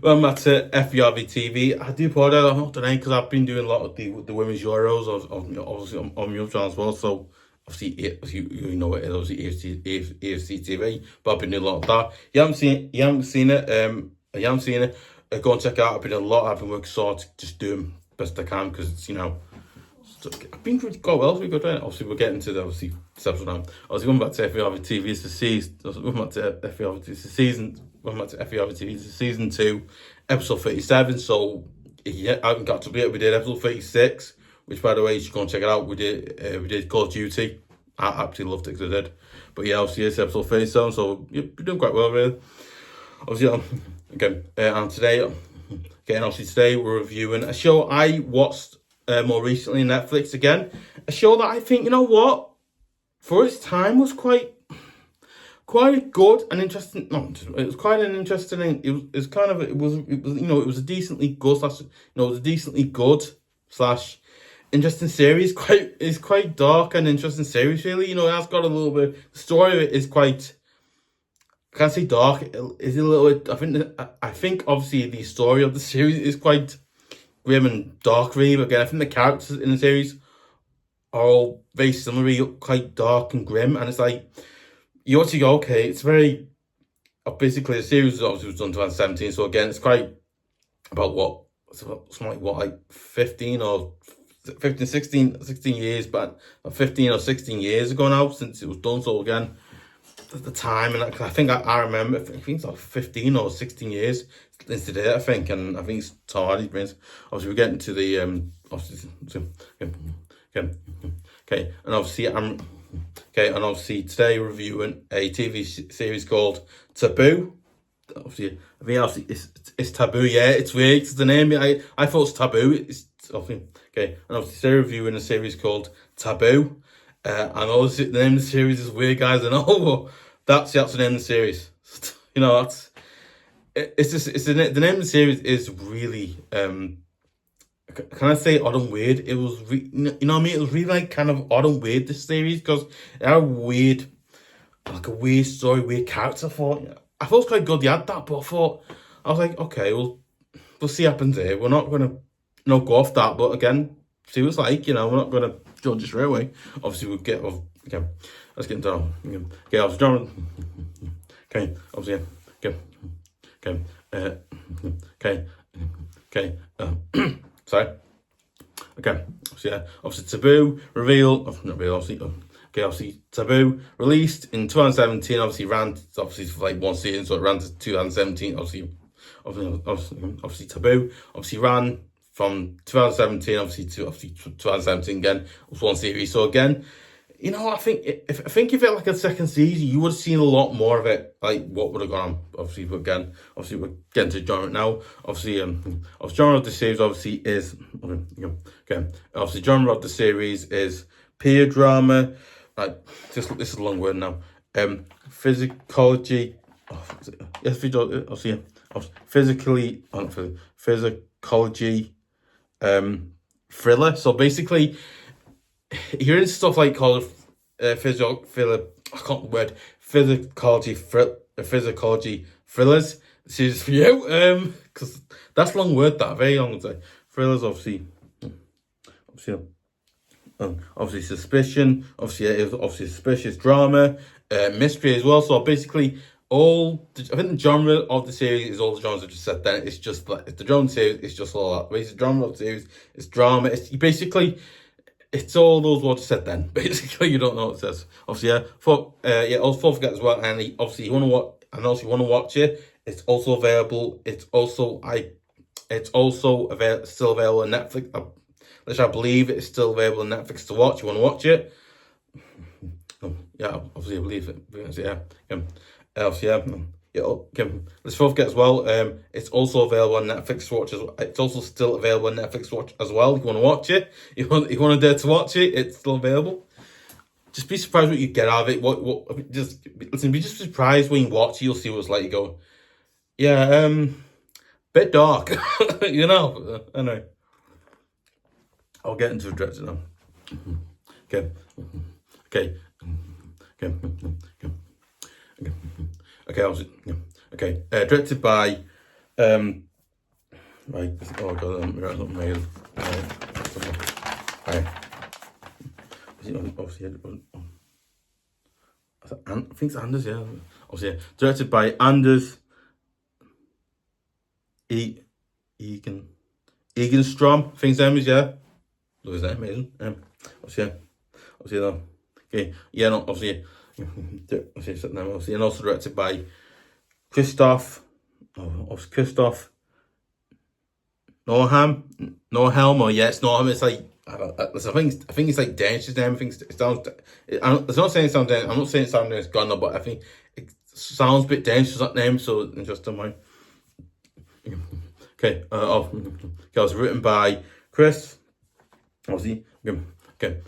Well, that's FVRV TV. I do apologize. I'm not today because I've been doing a lot of the women's Euros, obviously on my other channel as well. So obviously, you know it is obviously EFC TV, but I've been doing a lot of that. You haven't seen it. You haven't seen it. Go and check it out. I've been doing a lot. I've been working so to just do best I can because it's I've been pretty quite well. We've got obviously we're getting to the this episode now. Obviously going back to FVRV TV. It's the season. Going back to FVRV TV. It's the season. Going back to FVRV TV. It's the season 2, episode 37. So yeah, I haven't got to be it. We did episode 36, which by the way you should go and check it out. We did Call of Duty. I absolutely loved it because I did. But yeah, obviously it's episode 37. So yeah, we're doing quite well really. Obviously again and today, obviously today we're reviewing a show I watched. More recently Netflix again, a show that I think, you know what, for its time was quite good and interesting. No, it was quite an interesting. It was a decently good slash interesting series. It's quite dark and interesting series. Really, it has got a little bit. The story of it is quite. I can't say dark. It's a little bit. I think obviously the story of the series is quite grim and dark, really. But again, I think the characters in the series are all very similarly quite dark and grim, and it's like you actually go, okay, it's very basically the series obviously was done in 2017, so again it's quite about something like 15 or 15 16 years, but 15 or 16 years ago now since it was done. So again, at the time, and I think I remember, I think it's like 15 or 16 years since today, I think, and I think it's Tom Hardy's brains. Obviously, we're getting to the okay, and obviously today we're reviewing a TV series called Taboo. Obviously, it's Taboo. Yeah, it's weird. It's the name. I thought it's Taboo. It's obviously okay, and obviously today we're reviewing a series called Taboo. I know the name of the series is weird, guys. I know, but that's the name of the series. The name of the series is really can I say odd and weird? It was you know what I mean. It was really like kind of odd and weird, this series, because it had a weird story, weird character. I thought it was quite good. They had that, but I was like, okay, we'll see what happens here. We're not gonna go off that, but again, see what it's like. We're not gonna judge it straight away. Obviously, we'll get off. Okay, let's get into it. Okay, obviously, John. Okay, obviously, sorry. Okay, so yeah, obviously Taboo obviously Taboo released in 2017. Obviously ran for like one season, so it ran to 2017. Obviously Taboo obviously ran from 2017 obviously to 2017 again. It was one series, so again, I think if it like a second season, you would have seen a lot more of it. Like what would have gone on. Obviously, we're getting to genre now. Obviously, genre of the series obviously is okay. Obviously, genre of the series is peer drama. Like this is a long word now. Physicology. Physicology. Thriller. So basically, you're into stuff like called physicology thrillers. This is for you, because that's a long word. That very long. Thrillers, obviously suspicion. Obviously suspicious drama, mystery as well. So basically, I think the genre of the series is all the genres I just said. Then it's just like the genre series. It's just all that. Basically, the genre of the series is drama. It's all those words I said then. Basically, you don't know what it says. Obviously, also forget as well. And obviously, you want to watch it. It's also available. It's also still available on Netflix. Which I believe it's still available on Netflix to watch. You want to watch it? Yeah, obviously I believe it. Let's not forget as well. It's also available on Netflix to watch as well. It's also still available on Netflix to watch as well. If you want to watch it, you want to dare to watch it, it's still available. Just be surprised what you get out of it. Be just surprised when you watch it. You'll see what it's like. You go, yeah, bit dark, Anyway, I'll get into the director now. Directed by Right, oh god, that's not male. Right. Obviously, I think it's Anders, yeah. Obviously, directed by Anders Egan Strom, I think his name is, yeah. Look his name, amazing. Obviously, though. Okay, yeah, no, obviously, and also directed by Kaistoffer. Kaistoffer Nordholm, or yeah, it's Nordholm. It's like I think it's like Danish name. I think it sounds. It's not saying it sounds Danish. I'm not saying it sounds Danish, God no, but I think it sounds a bit Danish, that name. So interesting, way. Okay, it was written by Chris. Obviously, okay.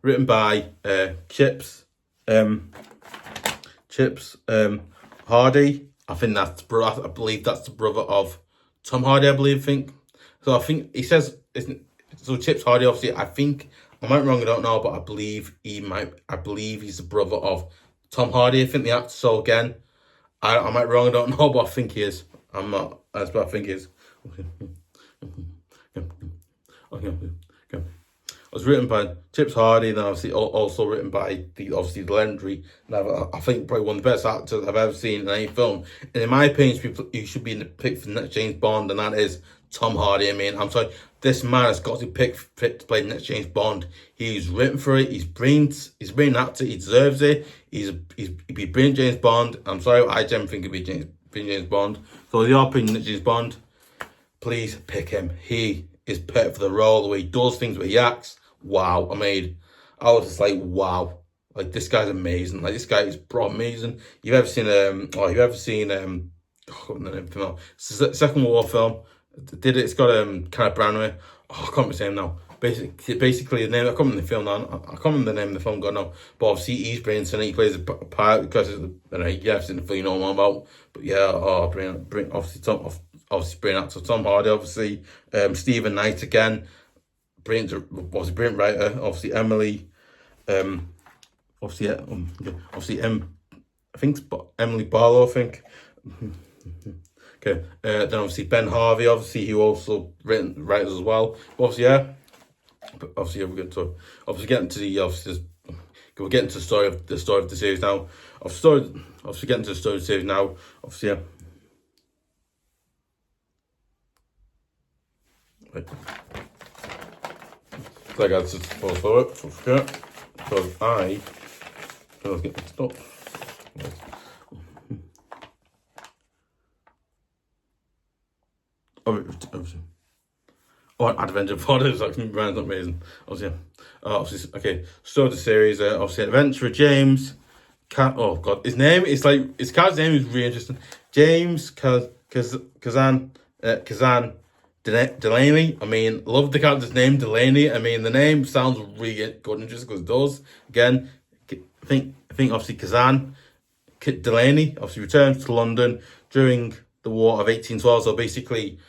Written by Chips Hardy. I think that's I believe that's the brother of Tom Hardy. I think. So I think he says so. Chips Hardy. Obviously, I think I might be wrong. I don't know, but I believe he's the brother of Tom Hardy. I think the actor. So again, I might be wrong. I don't know, but I think he is. I'm not. That's what I think he is. Okay. It was written by Chips Hardy, and obviously also written by the legendary, I think probably one of the best actors I've ever seen in any film. And in my opinion, he should be in the pick for the next James Bond, and that is Tom Hardy. I mean, I'm sorry, this man has got to pick to play the next James Bond. He's written for it. He's brilliant actor. He deserves it. He'd be brilliant James Bond. I'm sorry, I generally think he'd be James Bond. So if you're picking James Bond, please pick him. He is perfect for the role. The way he does things, the way he acts. Wow, I was just like, wow, like this guy's amazing. Like this guy is amazing. You've ever seen it's the Second World War film. It's got kind of Branway. I can't remember his name now. Basically the name, I can't remember the film now. I can't remember the name of the film, God no. But obviously he's brilliant in it. He plays a part because I've seen the film you know what I'm about. But yeah, brilliant. Obviously brilliant actor Tom Hardy, obviously. Stephen Knight again. Brilliant writer. Obviously Emily. I think it's Emily Barlow, I think. Okay. Then obviously Ben Harvey, obviously, who also writers as well. But obviously, yeah. But obviously, we're going to get into we're getting to the story of the series now. Obviously getting to the story of the series now. Obviously, yeah. Right. So I got to follow it. Because I was getting stuff. Right. Adventure Potters, like brand's amazing. Obviously, okay. So the series, obviously, Adventurer James. Oh god, his name is like his character's name is really interesting. James Kazan Daleney. I mean, love the character's name Daleney. I mean, the name sounds really good and interesting because it does. Again, I think obviously Kazan Daleney obviously returned to London during the War of 1812. So basically,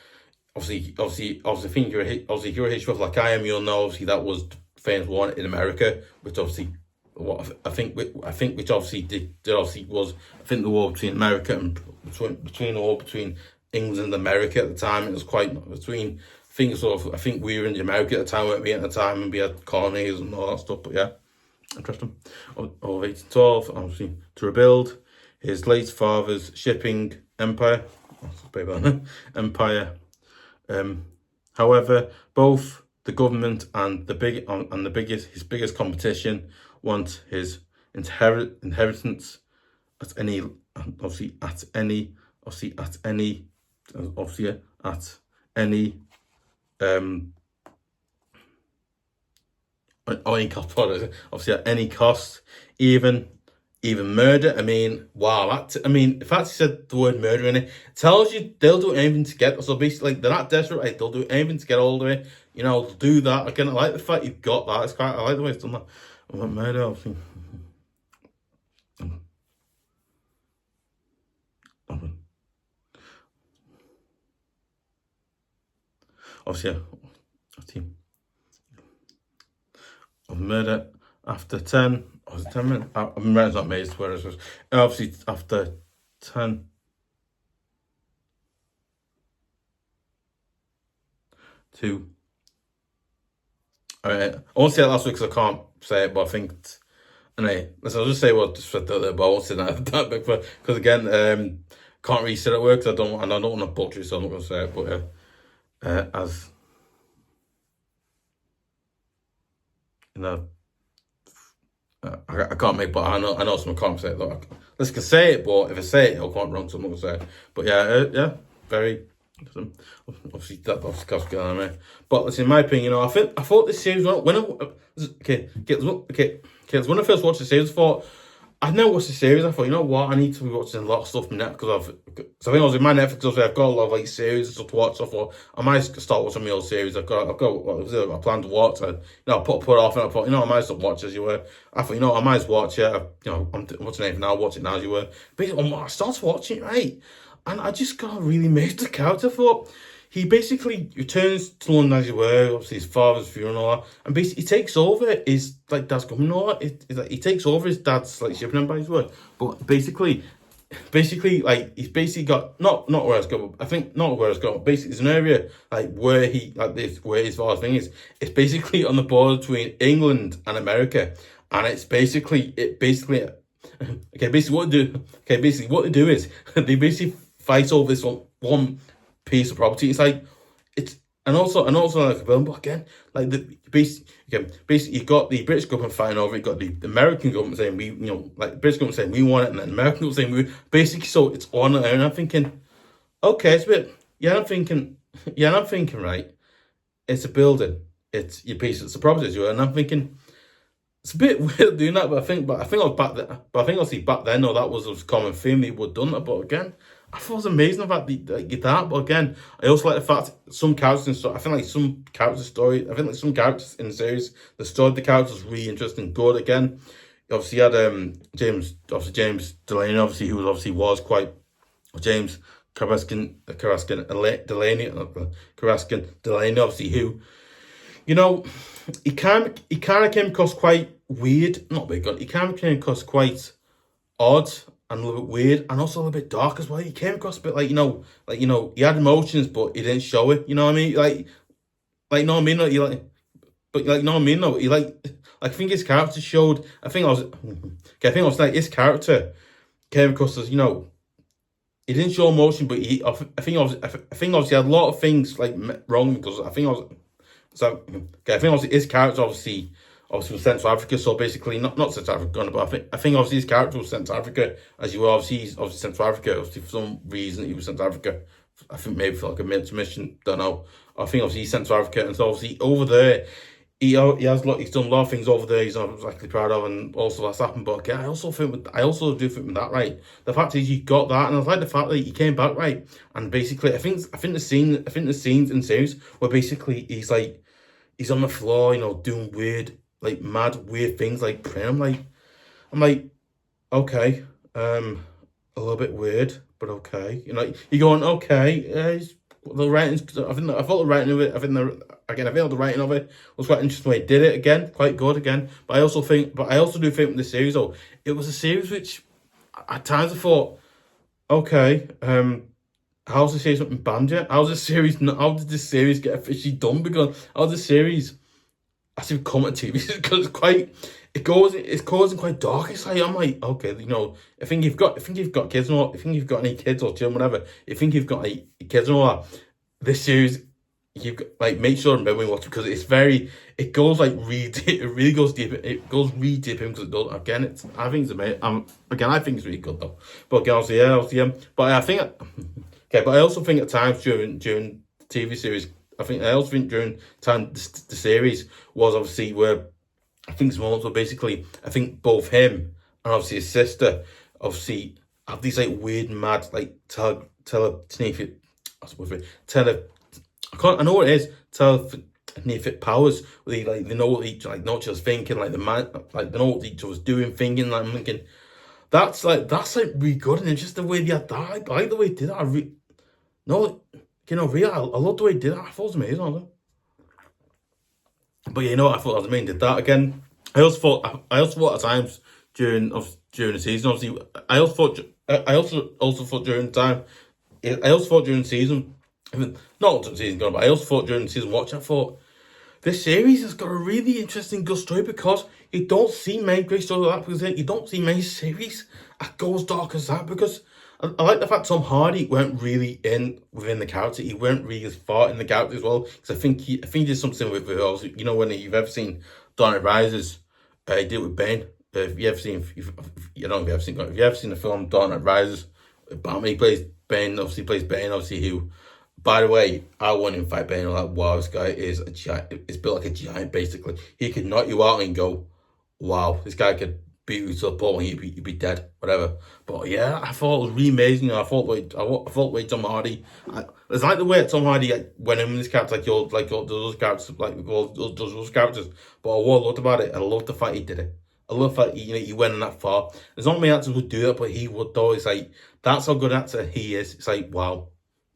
obviously, if you're a history buff like I am, you'll know obviously that was the famous war in America, which obviously which obviously was the war between America and between England and America at the time. It was quite between things I think we were in America at the time, weren't we, at the time, and we had colonies and all that stuff. But yeah, interesting. Of 1812, obviously, to rebuild his late father's shipping empire. However, both the government and his biggest competition want his inheritance at any cost, even murder. I mean, wow. The fact he said the word murder in it tells you they'll do anything to get. So basically, they're not desperate. Like, they'll do anything to get hold of it. You know, do that. Again, I like the fact you've got that. I like the way it's done that. I want murder. Obviously, of murder after 10. Was it 10 minutes? I'm not amazed where it was. Obviously, after 10. 2. I won't say it last week because I can't say it, but I think. Anyway, listen, I'll just say what just for the but I won't say that big because again, can't really say it at work because I don't want to butcher it, so I'm not gonna say it. But as you know, I can't make, but I know someone can't say it. Look, let's can say it, but if I say it, I'll come wrong, so I'm not gonna say it. But yeah, very. Obviously, that obviously going on. But listen, in my opinion, I thought this series when when I first watched the series, I thought I'd never watched the series. I thought, you know what, I need to be watching a lot of stuff on Netflix because I think I was in my Netflix. I've got a lot of like series and stuff to watch. So I thought I might start watching my old series. I've got I planned to watch. I put it off, and I thought, I might stop watch as you were. I thought, I might as watch it. I'm watching it now. Watch it now as you were. Basically, I started watching it, right. And I just got really amazed at the character. I thought he basically returns to London as you were, obviously his father's funeral and all that, and basically he takes over his dad's company and all that. He takes over his dad's shipping empire as well. But basically he's basically got not where it's got. I think not where it's got. Basically, it's an area where where his father's thing is. It's basically on the border between England and America, and basically what they do is they basically fight over this one piece of property. And also but again, basically you got the British government fighting over it, you got the American government saying the British government saying we want it, and then the American government saying we basically, so it's on and I'm thinking, okay, it's a bit I'm thinking right, it's a building, it's your piece, it's a property, and I'm thinking it's a bit weird doing that, but I think I was back then. But I think obviously back then, that was a common theme. They would done that, but again, I thought it was amazing about that. But again, I also like the fact some characters in story. I think some character story. I think some characters in the series, the story of the characters was really interesting, good. Again, obviously you had James Daleney, obviously who was quite James Carraskin Daleney, obviously who. He kind of came across quite weird, not very good. He kind of came across quite odd and a little bit weird, and also a little bit dark as well. He came across a bit he had emotions, but he didn't show it. You know what I mean? You know what I mean? You know what I mean? No, I think his character showed. I think his character came across as he didn't show emotion, but I think obviously had a lot of things wrong because I think obviously his character obviously was sent to Africa, so basically not sent to Africa, but I think obviously his character was sent to Africa as you were. Obviously he's sent to Africa. Obviously for some reason he was sent to Africa. I think maybe for a mission. Don't know. I think obviously he's sent to Africa, and so obviously over there he's done a lot of things over there. He's not exactly proud of, and also that's happened. But again, I also do think with that, right. The fact is he got that, and I like the fact that he came back, right. And basically I think the scenes in the series where basically he's on the floor, doing weird, mad, weird things, praying. I'm like, okay, a little bit weird, but okay. You're going, okay, the writing's, I thought the writing of it, I think the writing of it was quite interesting. Way he did it again, quite good again. But I also do think with the series, though, it was a series which at times I thought, okay, how's the series not been banned yet? How did this series get officially done? Because how the series actually become a TV series? Because it's causing quite dark. I'm like, okay, I think you've got kids and all. I think you've got any kids or children, whatever. I think you've got kids and all that. This series, you've got, make sure and remember watch it because it goes really deep. It really goes deep. It goes really deep because it does. Again, I think it's amazing. I think it's really good though. But again, obviously. But I think. Okay, but I also think at times during the TV series, I also think during time the series was obviously where I think some moments were basically, I think both him and obviously his sister obviously have these weird, mad telepathic powers where they know what each not just thinking they know what each other's doing, thinking. I'm thinking that's really good, and it's just the way they had that. I like the way he did that. Really, I love the way he did that. I thought it was amazing. Honestly. But I thought that was amazing. Did that again. I also thought at times during the season. Obviously, I also thought during the season not the season gone, but I also thought during the season watch, I thought this series has got a really interesting good story because you don't see many great stories like that, because you don't see many series that go as dark as that, because I like the fact Tom Hardy weren't really within the character. He weren't really as far in the character as well, because I think he did something with also, when you've ever seen Dawn of Rises, he did it with Bane. If you ever seen, if you ever seen the film Dawn of Rises, Batman, he plays Bane. Obviously, plays Bane. Obviously, who, by the way, I won in fight Bane. I'm like, wow, this guy is a giant. It's built like a giant. Basically, he could knock you out and go, wow, this guy could beat you to the ball and you'd be dead, whatever. But yeah, I thought it was really amazing. I thought like Tom Hardy. It's like the way Tom Hardy went in with this character, like those characters, those characters. But what I loved about it, I loved the fact he did it. I love that he went in that far. There's not many actors would do that, but he would though. It's like, that's how good an actor he is. It's like, wow,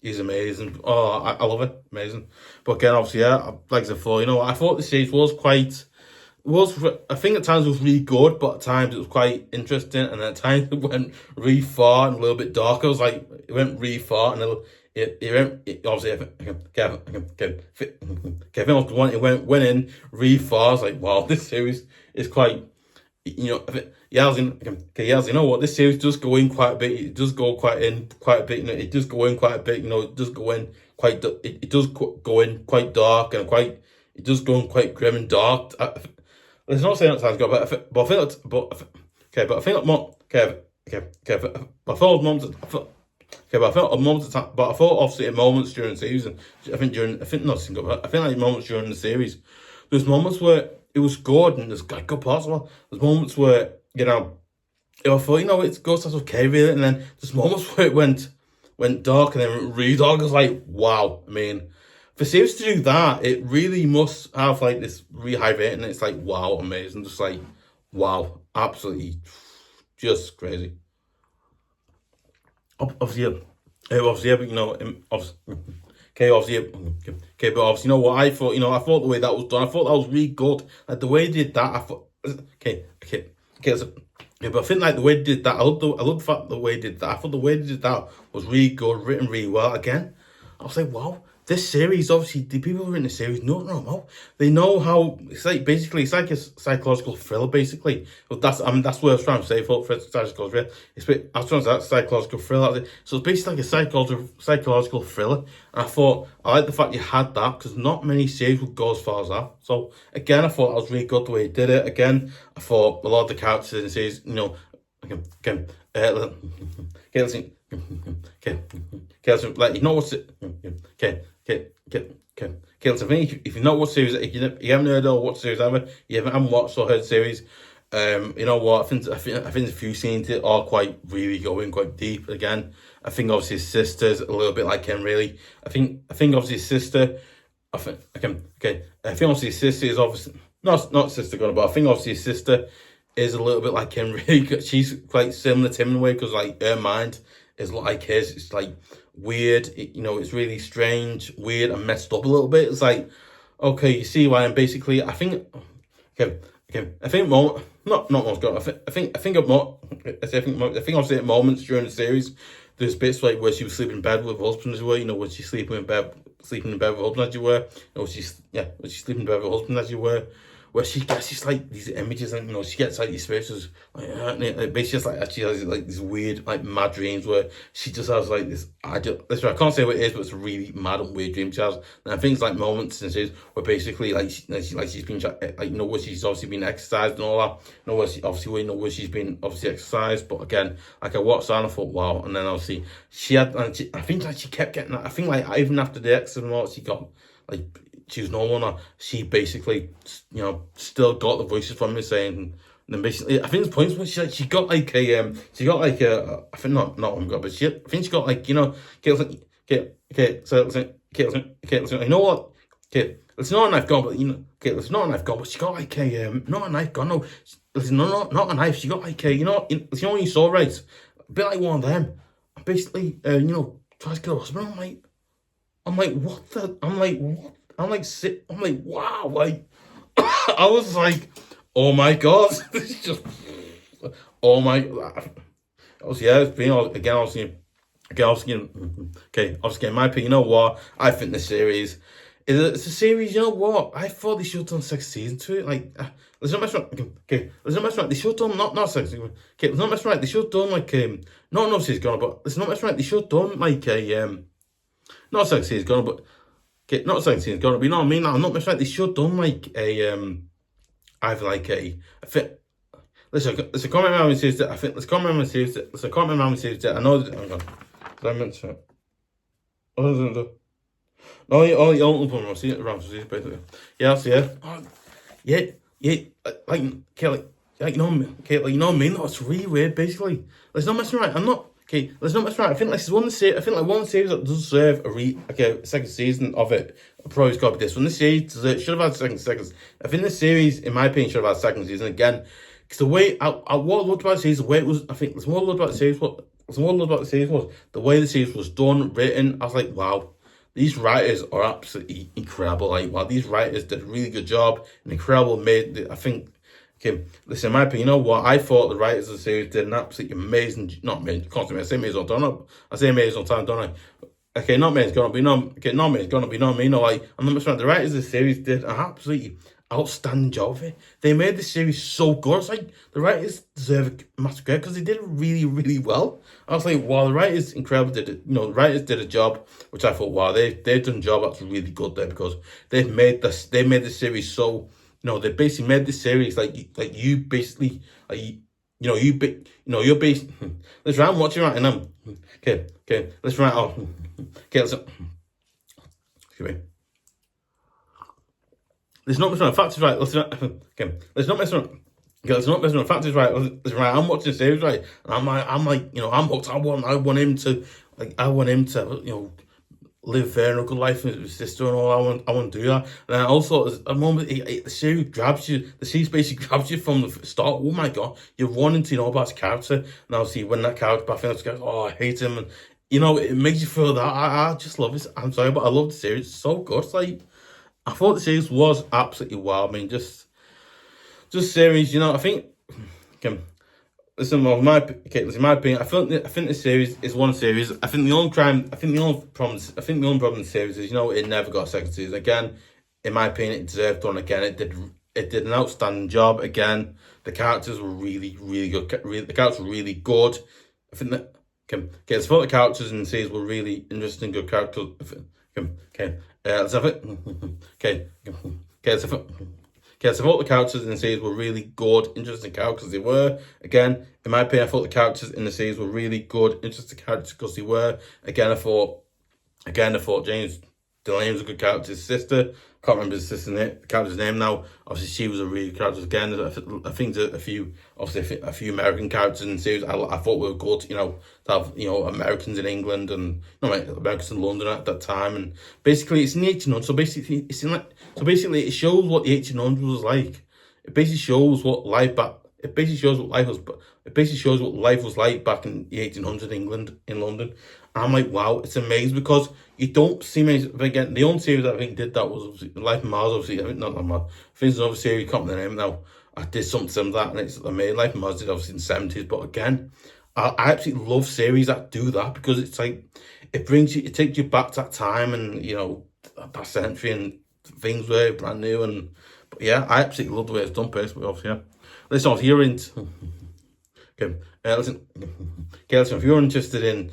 he's amazing. Oh, I love it, amazing. But again, obviously, yeah, like I said before, I thought the series I think at times it was really good, but at times it was quite interesting, and at times it went really far and a little bit darker. It was like, it went really far, and obviously, Kevin went in really far. I was like, wow, this series is quite, this series does go in quite a bit. It does go quite in quite a bit. It does go in quite a bit. It does go in quite. It does go in quite dark and quite. It does go in quite grim and dark. It's not saying that sounds good, but I feel like, but I think like more, but I felt moments. But I felt at moments of time, but I thought obviously at moments during the season. I think like moments during the series, there's moments where it was good and there's good parts of it. There's moments where I thought it goes that's okay really, and then there's moments where it went dark and then went really dark. I was like, wow. I mean, for series to do that, it really must have like this really high rating. And it's like, wow, amazing, just like, wow, absolutely, just crazy. Obviously, but obviously, what I thought, I thought the way that was done, I thought that was really good. Like the way they did that, I thought, but I think like the way they did that, I love the fact the way they did that. I thought the way they did that was really good, written really well. Again, I was like, wow. This series, obviously, the people who are in the series know. They know how. It's like basically, it's like a psychological thriller. Basically, but that's what I was trying to say for psychological thriller. I was trying to say that's psychological thriller. So it's basically like a psychological thriller. And I thought I like the fact you had that, because not many series would go as far as that. So again, I thought that was really good the way he did it. Again, I thought a lot of the characters in the series, like what's it? So I think if you know what series, if you haven't heard or watched series ever, you haven't watched or heard series, you know what? I think a few scenes are quite really going quite deep. Again, I think obviously his sister's a little bit like him. Really, I think obviously his sister. I think obviously his sister is obviously not sister gonna, but I think obviously his sister is a little bit like him. Really, she's quite similar to him in a way, because like her mind is like his. It's like weird, it's really strange, weird, and messed up a little bit. It's like, okay, you see why. And basically, I think, I think obviously at moments during the series, there's bits like where she was sleeping in bed with her husband as well. When she's sleeping in bed with her husband as you were. When she's sleeping in bed with her husband as you were. Where she gets just like these images, and she gets like these spirituals, basically just like she has like these weird like mad dreams where she just has like this. I can't say what it is, but it's a really mad and weird dream she has. And I think it's like moments in series where basically she's been where she's obviously been exercised and all that. Where she's been obviously exercised. But again, like I watched that and I thought, wow. And then obviously I think like she kept getting that. I think like even after the exercise, she got like. She was normal now. She basically, still got the voices from me saying, and then basically, I think there's points where she got like a, I think not one got, but I think she got like, listen, you know what, it's not a knife gun, but it's not a knife gun, but she got like a, not a knife gun, no, listen, no, not a knife, she got like a, it's when you saw right, a bit like one of them, basically, tries to kill her husband. I'm like, what? I'm like, wow, like, I was like, oh my god, this is just, oh my, obviously, yeah, it's been, again, obviously, obviously, in my opinion, you know what? I think the series it's a series. You know what? I thought they should have done 6 seasons to it. Like, there's not much. There's not much right. They should have done not 6. Okay, there's not much right. They should have done like not no series gone, but there's not much right. They should have done like a not 6 seasons gone, but not 6 seasons gone. But you know what I mean? Not much right. They should have done like a either like a fit. Listen, comment around and see that I think. Let's comment around and see that. Listen, comment around and see that I know. Hang on. Did I mention it? What does it do? No, you don't put them. See it around. See it basically. Yeah, see it. Yeah. Like, okay, like you know, okay, like you know what I mean. That's really weird. Basically, there's not messing right. I'm not. Okay, there's not much right. I think like this is one series. I think like one series that does deserve a second season of it. Probably has got to be this one. This series should have had seconds. I think this series, in my opinion, should have had second season again. Because the way what I loved about the series, the way it was, I think there's more I loved about the series. There's more I loved about the series was the way the series was done, written. I was like, wow, these writers are absolutely incredible. Like, wow, these writers did a really good job. An incredible made. I think. Okay, listen, in my opinion, you know what? I thought the writers of the series did an absolutely amazing, not amazing, constantly, I say amazing all the time, I say amazing all the time, don't I? Okay, not amazing, gonna be, no, okay, not amazing, gonna be, no, I mean, no, like, I'm not saying the writers of the series did an absolutely outstanding job of it. They made the series so good. It's like, the writers deserve a massive credit because they did it really, really well. I was like, wow, the writers incredible did it, the writers did a job, which I thought, wow, they've done a job that's really good there because they made the series so. They basically made this series like you basically you're based. Let's I'm watching right now. Okay. Let's write off. Okay, let's. Excuse me. There's not much on facts right. Okay. There's not much on. Okay, there's not much on facts right. Right. I'm watching the series right, and I'm like I'm hooked. I want him to live there in a good life with his sister and all. I want to do that. And then also, at a moment, the series grabs you. The series basically grabs you from the start. Oh my god, you're wanting to know about his character. And obviously, when that character back then goes, oh, I hate him, and it makes you feel that. I just love it. I'm sorry, but I love the series. It's so good. It's like I thought the series was absolutely wild. I mean, just series. I think. Okay. Listen, in my opinion, I think the series is one series. I think the only problem in the series is it never got a second season. Again, in my opinion, it deserved one again. It did an outstanding job again. The characters were really, really good. The characters were really good. I think that I thought the characters in the series were really interesting, good characters. Let's have it. Let's have it. Okay, so I thought the characters in the series were really good, interesting characters. They were. Again, in my opinion, I thought the characters in the series were really good, interesting characters because they were. Again, I thought James Daleney was a good character. His sister, can't remember the character's name now. Obviously, she was a really good character. Again, I think a few American characters in the series I thought were good. To have Americans in England and Americans in London at that time. And basically, it's in the 1800s. So basically, it shows what the 1800s was like. It basically shows what life was like back in the 1800s in London. And I'm like, wow, it's amazing because you don't see many. Again, the only series that I think did that was Life of Mars. Obviously, I think not Life of Mars. I think there's another series, I can't remember the name now. I did something similar to that, and it's amazing. Life of Mars did obviously in the 70s, but again, I absolutely love series that do that because it's like it takes you back to that time and that century and things were brand new but yeah, I absolutely love the way it's done personally. Obviously, yeah. Listen, if you're into listen, if you're interested in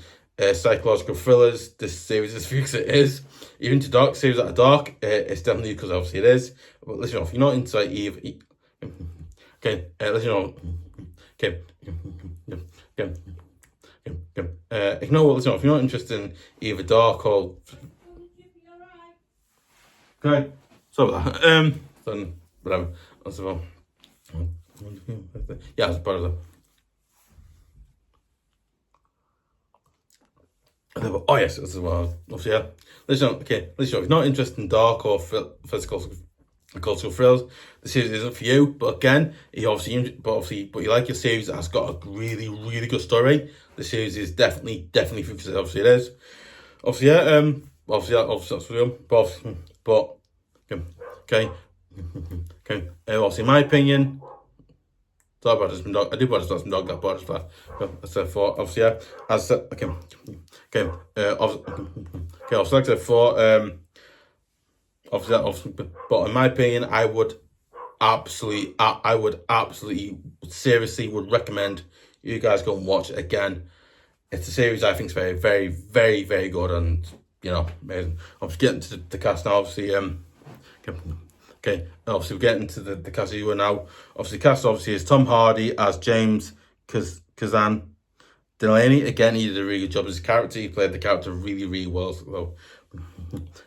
psychological thrillers, this series is for you because it is. You're into dark series that are dark, it's definitely because obviously it is. But listen, if you're not into listen, if you're not interested in either dark or okay, so that then whatever. That's about yeah, it's part of that. Oh yes, as well. Obviously, yeah. Listen, if you're not interested in dark or physical cultural thrills, the series isn't for you. But again, but you like your series that has got a really, really good story. The series is definitely for you because obviously it is. Obviously, yeah. Obviously that's for you. But obviously, in my opinion. Sorry about this, dog. I do apologize for some dog that barks that. So for obviously, yeah, as okay, obviously, like I said for obviously, but in my opinion, I would absolutely, seriously would recommend you guys go and watch it again. It's a series I think is very, very, very, very good, and amazing. I'm just getting to the cast now. Obviously, obviously we're getting to the cast you are now. Obviously, cast is Tom Hardy as James Kazan. Daleney, again, he did a really good job as a character. He played the character really, really well. So,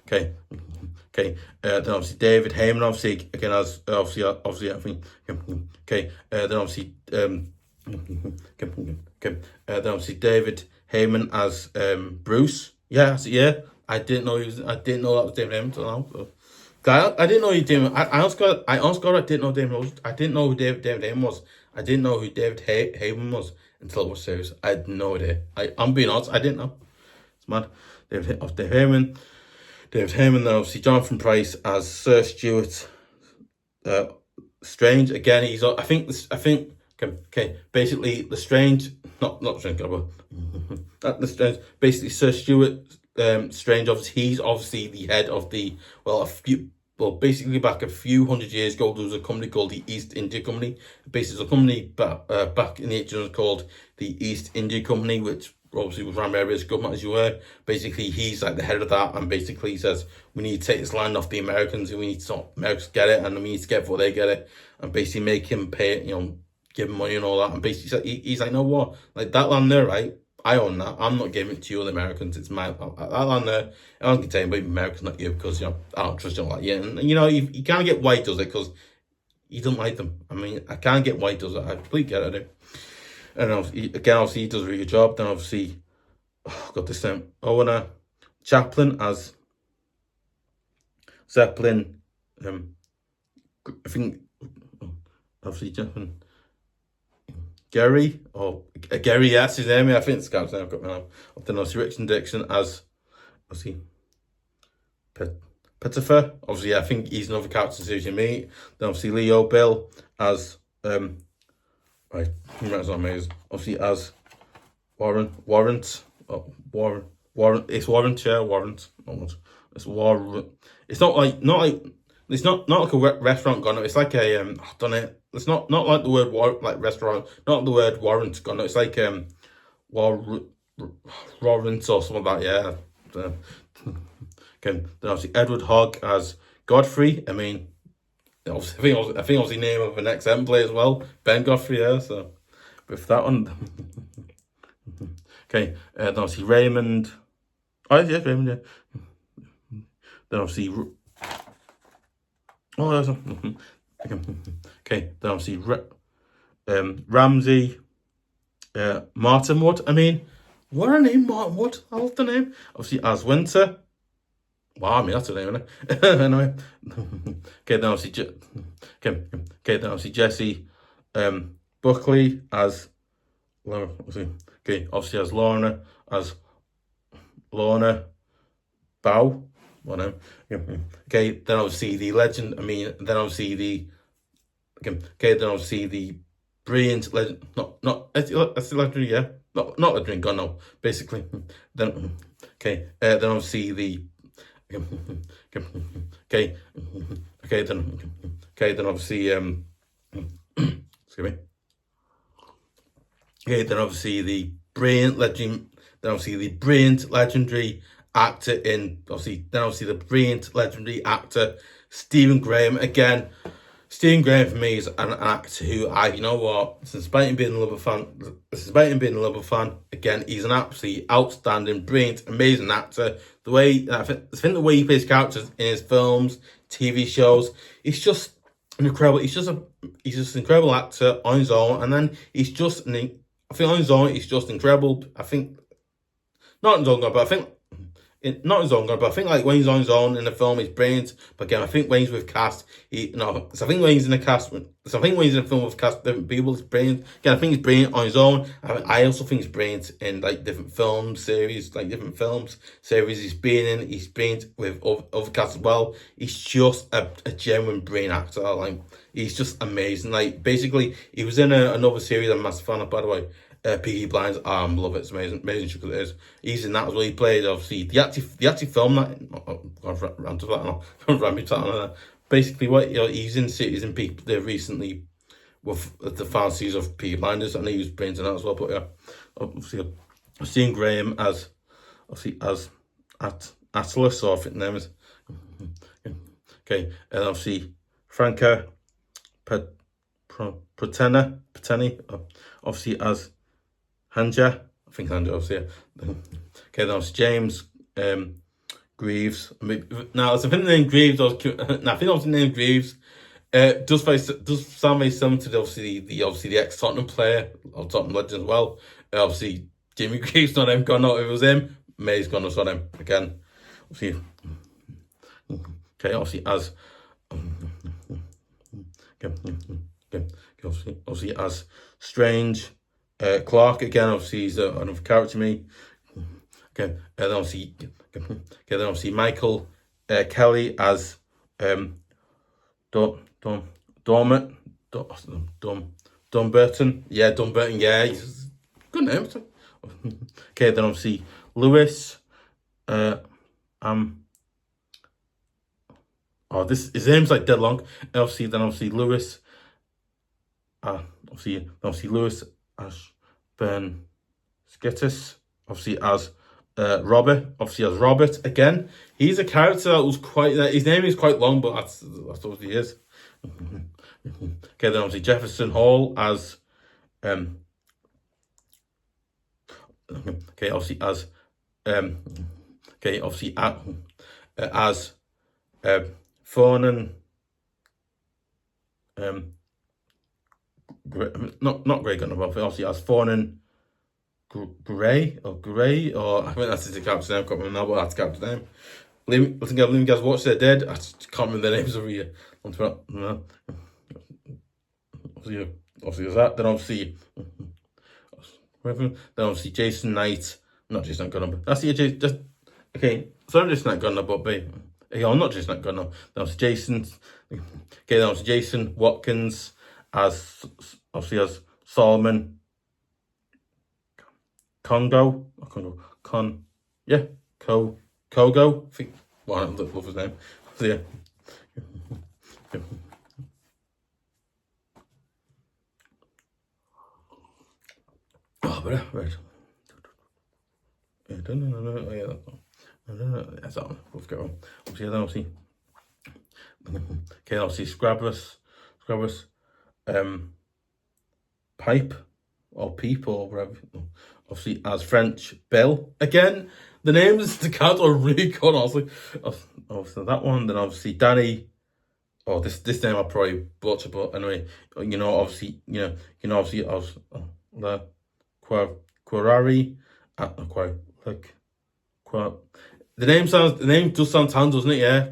then obviously David Heyman, obviously again as obviously I think. Then obviously then obviously David Heyman as Bruce. Yeah. I didn't know that was David Heyman till now. So. I didn't know he did. I honest God, I didn't know David was. I didn't know who David Heyman was. I didn't know who David Heyman was until I watched the series. I had no idea. I'm being honest. I didn't know. It's mad. David Heyman. Then obviously Jonathan Pryce as Sir Stuart Strange. Again, he's. I think. Basically, the Strange. Not Strange. That the Strange. Basically, Sir Stuart Strange. Obviously, he's obviously the head of the basically back a few hundred years ago, there was a company called the East India Company. Basically, it's a company back in the 1800s called the East India Company, which obviously was run by British government, as you were. Basically, he's like the head of that, and basically he says, we need to take this land off the Americans, and we need to stop Americans get it, and we need to get it before they get it, and basically make him pay, give him money and all that. And basically, he's like, no, what? Like, that land there, right? I own that. I'm not giving it to you, the Americans. It's my that land there. I don't contain by Americans, not you, because I don't trust you like you. And you can't get why he does it, because he doesn't like them. I mean, I can't get why he does it. I completely get it. And obviously he does a really good job. Then obviously, got this name, Oona Chaplin as Zeppelin. I think obviously Chaplin. Gary, Gary, yes, his name. I think it's Scout's name. I've got my name. Then obviously Richard Dixon as obviously pettifer. Obviously, I think he's another character series you meet. Then obviously Leo Bill as right, that's amazing. Obviously as Warrant. It's Warrant, yeah, Warrant. It's Warrant. It's not like it's not like a restaurant gone. It's like a I don't know. It's not like the word like restaurant. Not the word warrant gone. It's like warrant or something like that. Yeah. Then obviously Edward Hogg as Godfrey. I mean, obviously, I think obviously name of an ex-Everton player as well, Ben Godfrey. Yeah. So with that one. Then obviously Raymond. Oh yeah, Raymond. Yeah. Then obviously. Oh, that's then obviously Ramsey, Martinwood. I mean, what a name, Martinwood. I love the name. Obviously as Winter. Wow, I mean that's a name, isn't it? Anyway. Then obviously Jessie Buckley as obviously as Lorna Bow. What name? Then obviously the legend. I mean, then obviously the. Then obviously the brilliant legend. That's the legendary, yeah. Not legendary gun, no. Basically, then then obviously the. Then obviously excuse me. Then obviously the brilliant legend. Then obviously the brilliant legendary actor in the brilliant legendary actor Stephen Graham. Again, Stephen Graham for me is an actor who since being a Liverpool fan, again, he's an absolutely outstanding, brilliant, amazing actor. The way I think the way he plays characters in his films, TV shows, it's just incredible. He's just an incredible actor on his own, and then he's just on his own, he's just incredible. I think not on his own, but I think not his own, but I think like when he's on his own in the film, he's brilliant. But again, I think when he's with cast, so I think when he's in the cast, so I think when he's in a film with cast different people, he's brilliant. Again, I think he's brilliant on his own. I also think he's brilliant in like different film series, like different films series he's been in. He's brilliant with other cast as well. He's just a genuine brilliant actor. Like he's just amazing. Like basically, he was in another series I'm a massive fan of, by the way. Peaky Blinders, love it. It's amazing show it is. He's in that as well. He played obviously the actual film that. Basically, what he's in people there recently with the final season of Peaky Blinders, and he was brilliant in that as well. But yeah, obviously I've seen Graham as attilas, or I think the name is. Okay, and obviously Franka potente, obviously as Hanja, I think Hanja, obviously. Yeah. Okay, then was James Greaves. Now, it's a thing named Greaves. I think I was named Greaves. Does sound very similar to the ex Tottenham player or Tottenham legend as well. Obviously, Jimmy Greaves, not him. Gone out. If it was him, May's gone out on him again. Obviously, okay. Obviously, as obviously as Strange. Clark again, obviously he's another character to me. Okay, then obviously Michael Kelly as Dumberton. Yeah, Dumberton. Yeah, he's good name. Okay, then obviously Lewis. His name's like dead long. Obviously Lewis. Obviously Lewis Ashburn Skittis, obviously as Robert again. He's a character that was quite. His name is quite long, but that's what he is. Okay, then obviously Jefferson Hall as okay, obviously as Thornan not Grey Gunner, but obviously as Thornan Gray, or I think that's his character's name. I can't remember now, but that's the character's name. I think you guys watched They're Dead. I just can't remember their names over here. Obviously there's that. Then obviously Jason Knight. Not Jason Gunner, but that's the okay. So I'm just not Gunner, but I'm not just not Gunner. Then obviously Jason. Okay, then obviously Jason Watkins as Solomon Kogo. I think one of the love his name. So yeah. Oh, but right. That's that one. We'll get on. Obviously, okay, obviously Scrabbers, Pipe or Peep or whatever. Obviously as French Bill again. The names the cards are really good. Obviously that one. Then obviously Danny. Oh, this name I probably butcher, but anyway, obviously the Quarari. The name does sound town, doesn't it? Yeah.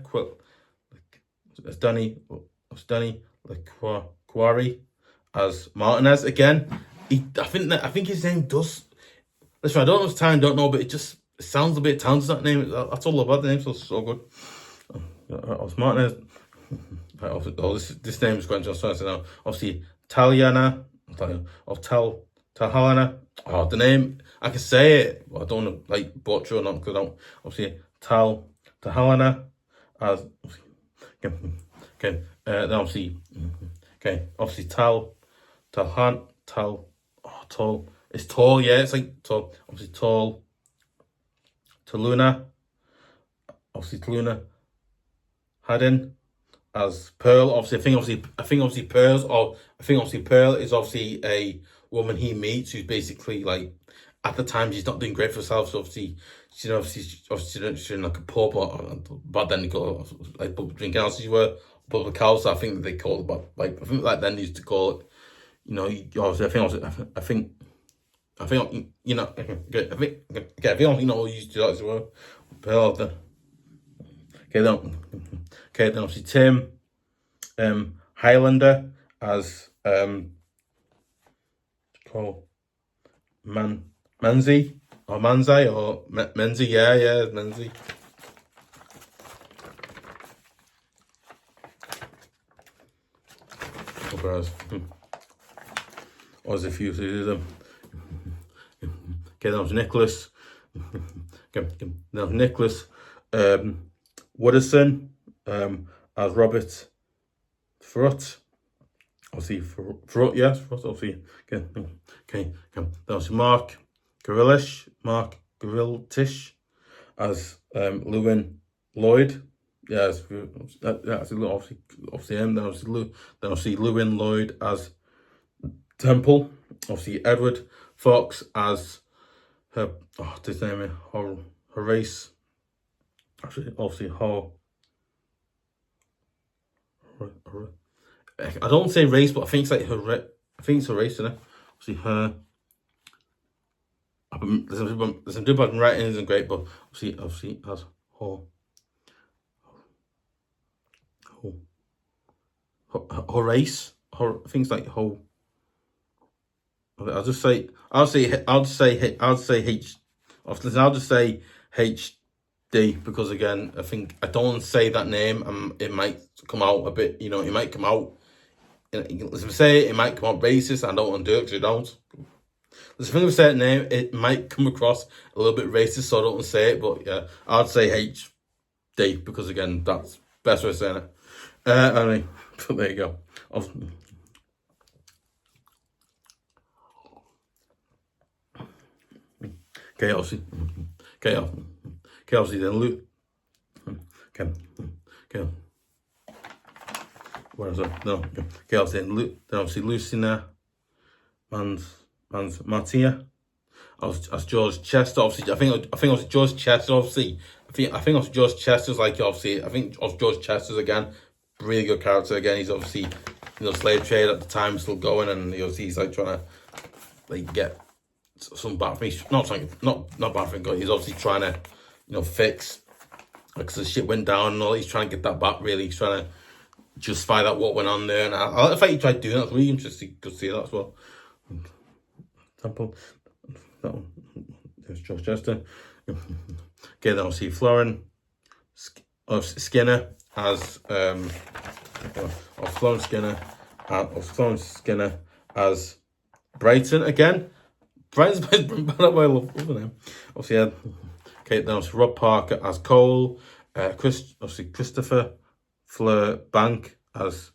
It's Danny. Quarry as Martinez again. I think his name does. Listen, I don't know his time, don't know, but it sounds a bit Towns, that name. That's all about the name, so good. As Martinez. This name is quite interesting now. Obviously, Taliana or Talhana. Oh, the name I can say it, but I don't want to like butcher or not because I don't. Obviously, Talhana as okay. Then obviously Tall. It's tall, yeah. It's like tall. Obviously tall. Taluna. Obviously Taluna. Haddon as Pearl. I think Pearl is obviously a woman he meets who's basically like at the time she's not doing great for herself. So obviously she's in like a pub, but then they go like pub drinking houses were public house. I think they call it, but like I think like then they used to call it. Obviously I think we used to do that as well. Okay, then obviously Tim Highlander as Paul Menzie or Manzi or Menzie, yeah, Menzie. Or there's a few of them. Okay, that was Nicholas. Okay, that was Nicholas Wooderson as Robert Frut. Obviously, Frut, yes, Frut, obviously. Okay. That was Mark Grillish as Lewin Lloyd. Yes, that's obviously him. Then obviously Lewin Lloyd as Temple. Obviously Edward Fox as her. Oh, his name is her race. Actually, obviously her. I don't say race, but I think it's like her. I think it's her race, isn't it? Obviously her. There's some bad writing isn't great, but obviously as her. Her race. Her things like her. I'll just say HD because again I don't want to say that name it might come out a bit, it might come out, if I say it might come out racist. I don't want to do it because I don't. There's a thing with a certain name, it might come across a little bit racist, so I don't want to say it, but yeah, I'd say HD because again that's the best way of saying it. Anyway, so there you go. Okay, obviously then Luke. Okay. Where is it? No. Okay, obviously then Luke. Then obviously Lucina, Man's Martia. As George Chester. Obviously, I think it was George Chester. Obviously, I think it was George Chester's. Like obviously, I think of George Chester's again. Really good character again. He's obviously slave trade at the time still going, and he's like trying to like get some bad things, not bad thing. He's obviously trying to, fix because the shit went down and all. He's trying to get that back. Really, he's trying to justify that what went on there. And I like the fact he tried doing that. It's really interesting to see that as well. Example, that one. There's George Chester. Okay, then I'll see Florence Skinner as Florence Skinner as Brighton again. Brighton's by the way, I love the name. Obviously, okay, then obviously Rob Parker as Cole, obviously Christopher Fleur Bank as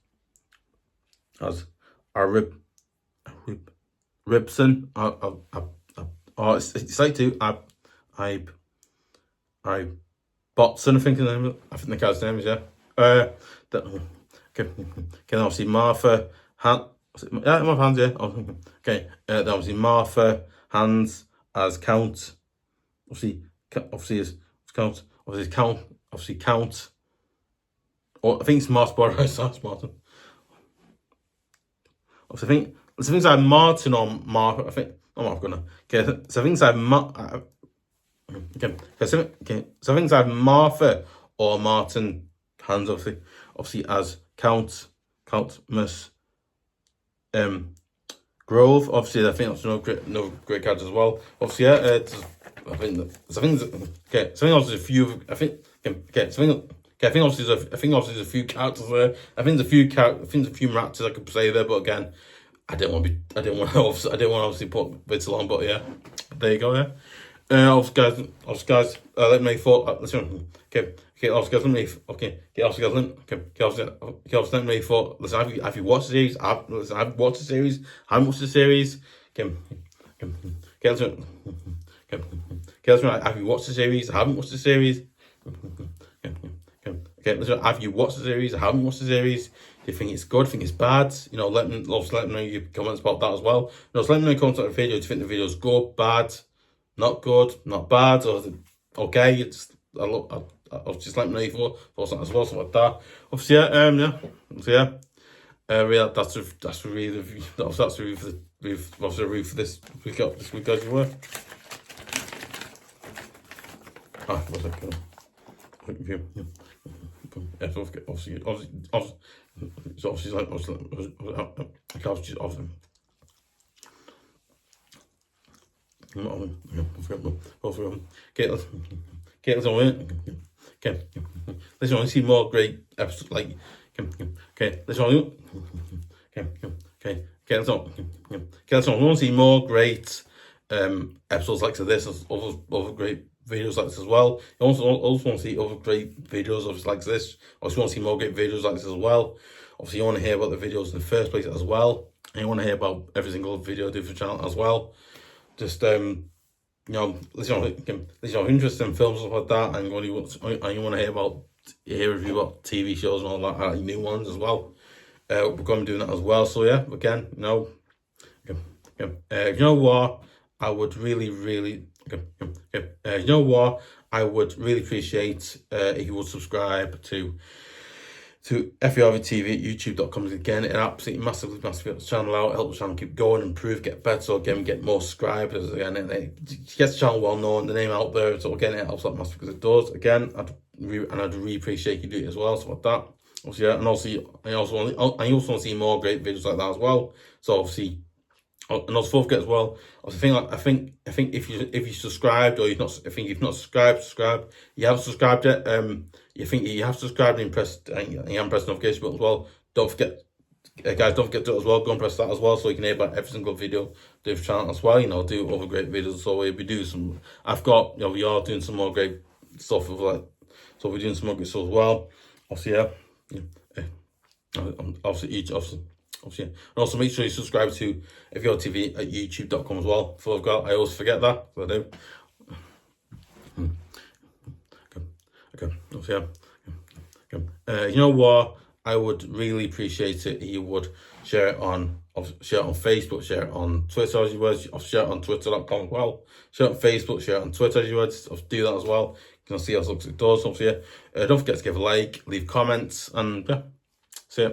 Ribson. It's like to I Botson, I think the guy's name is, yeah. Okay, obviously Martha Martha Hands, yeah. Okay, then obviously Martha Hands as Count. Obviously as Count. Obviously Count. Or I think it's Martin. Obviously, I think it's things like Martin or Martha. I think I'm not gonna. Okay, so I think it's like so I think it's like Martha or Martin Hands. Obviously as Count Miss Grove. Obviously, I think that's no great character as well. Obviously, yeah. I think obviously a few. I think obviously there's a few characters there. I think there's a few characters I could say there, but again, I didn't want to obviously put bits along, but yeah, there you go. Yeah. Obviously, guys, let me thought. Listen, okay, obviously, guys, let me. Okay, obviously, let me thought. Listen, have you watched the series? I've watched the series. I haven't watched the series. Listen, have you watched the series? I haven't watched the series. Listen, have you watched the series? I haven't watched the series. Do you think it's good? Think it's bad? Let me know your comments about that as well. Let me know in the comments on the video. Do you think the video's good, bad, not good, not bad, or okay? I'll just let me know your thoughts on it as well, something like that. Obviously, really, that's the review. That's the review for this week. This week, guys, you were. obviously like let's only see more great episodes like let's only let's only see more great episodes like this, other great videos like this as well. You also want to see other great videos of like this. Also want to see more great videos like this as well. Obviously you want to hear about the videos in the first place as well, and you want to hear about every single video I do for the channel as well. Just interest in films and stuff like that, and you want to hear review about TV shows and all that, like new ones as well. We're going to be doing that as well. So yeah, again, you know what, I would really appreciate if you would subscribe to FVRV TV at youtube.com. Again, it absolutely massively helps the channel out, helps the channel keep going, improve, get better, so again, get more subscribers. Again, it gets the channel well known, the name out there, so again, it helps out massively because it does. Again, I'd really appreciate you do it as well, so like that. Obviously, yeah, and I also want to see more great videos like that as well. So obviously, and also don't forget as well. I think if you subscribed or you've not subscribed, you haven't subscribed yet. You think you have subscribed and you haven't pressed the notification button as well. Don't forget, guys. Don't forget to do it as well. Go and press that as well, so you can hear about every single video do the channel as well. Do other great videos. So we do some. We are doing some more great stuff with like. So we're doing some more great stuff as well. Obviously, yeah. Obviously, and also make sure you subscribe to FVRV TV at youtube.com as well. I always forget that, so I do. You know what, I would really appreciate it if you would share it on Facebook, share it on Twitter as you would, share it on twitter.com as well, share it on Facebook, share it on Twitter as you would, do that as well. You can see how it looks, it does. Obviously, don't forget to give a like, leave comments, and yeah, see ya.